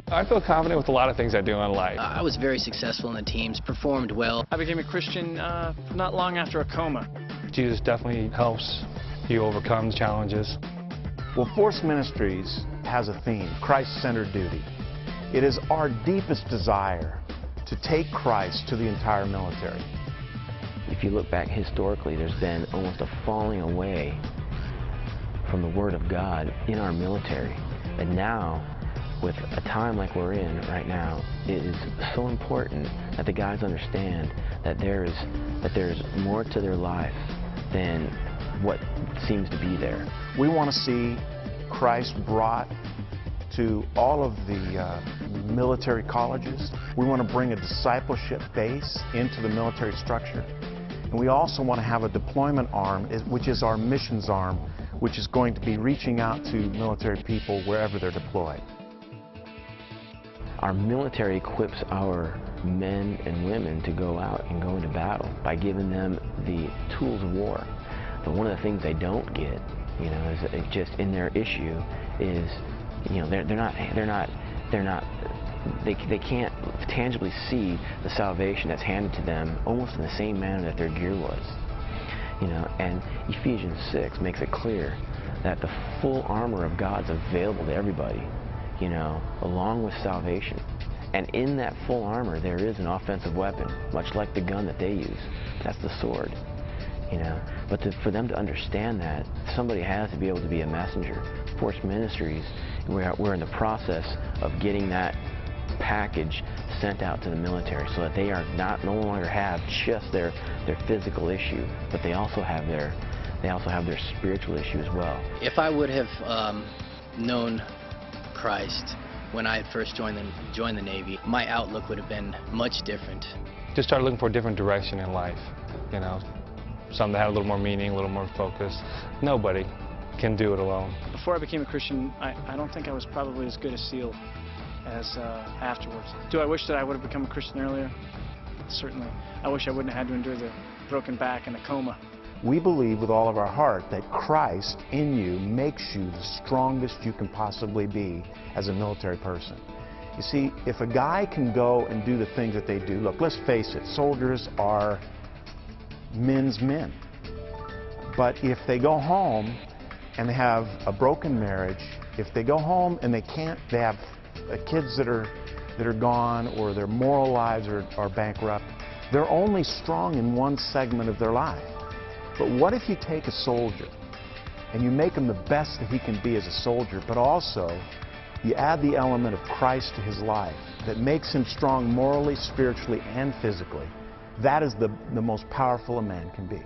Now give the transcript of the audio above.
I feel confident with a lot of things I do in life. I was very successful in the teams, performed well. I became a Christian not long after a coma. Jesus definitely helps you overcome challenges. Well, Force Ministries has a theme, Christ-centered duty. It is our deepest desire to take Christ to the entire military. If you look back historically, there's been almost a falling away from the Word of God in our military. And now, with a time like we're in right now, it is so important that the guys understand that there's more to their life than what seems to be there. We want to see Christ brought to all of the military colleges. We want to bring a discipleship base into the military structure. And we also want to have a deployment arm, which is our missions arm, which is going to be reaching out to military people wherever they're deployed. Our military equips our men and women to go out and go into battle by giving them the tools of war. But one of the things they don't get, you know, is just in their issue is, you know, they can't tangibly see the salvation that's handed to them almost in the same manner that their gear was. You know, and Ephesians 6 makes it clear that the full armor of God's available to everybody, you know, along with salvation. And in that full armor there is an offensive weapon, much like the gun that they use. That's the sword. You know, but for them to understand that, somebody has to be able to be a messenger. Force Ministries, we're in the process of getting that package sent out to the military so that they are no longer have just their physical issue, but they also have their spiritual issue as well. If I would have known Christ when I first joined the Navy, my outlook would have been much different. Just started looking for a different direction in life, you know, something that had a little more meaning, a little more focus. Nobody can do it alone. Before I became a Christian, I don't think I was probably as good a SEAL as afterwards. Do I wish that I would have become a Christian earlier? Certainly. I wish I wouldn't have had to endure the broken back and a coma. We believe with all of our heart that Christ in you makes you the strongest you can possibly be as a military person. You see, if a guy can go and do the things that they do, look, let's face it, soldiers are men's men. But if they go home and they have a broken marriage, if they go home and they have kids that are gone, or their moral lives are bankrupt, they're only strong in one segment of their life. But what if you take a soldier and you make him the best that he can be as a soldier, but also you add the element of Christ to his life that makes him strong morally, spiritually, and physically? That is the most powerful a man can be.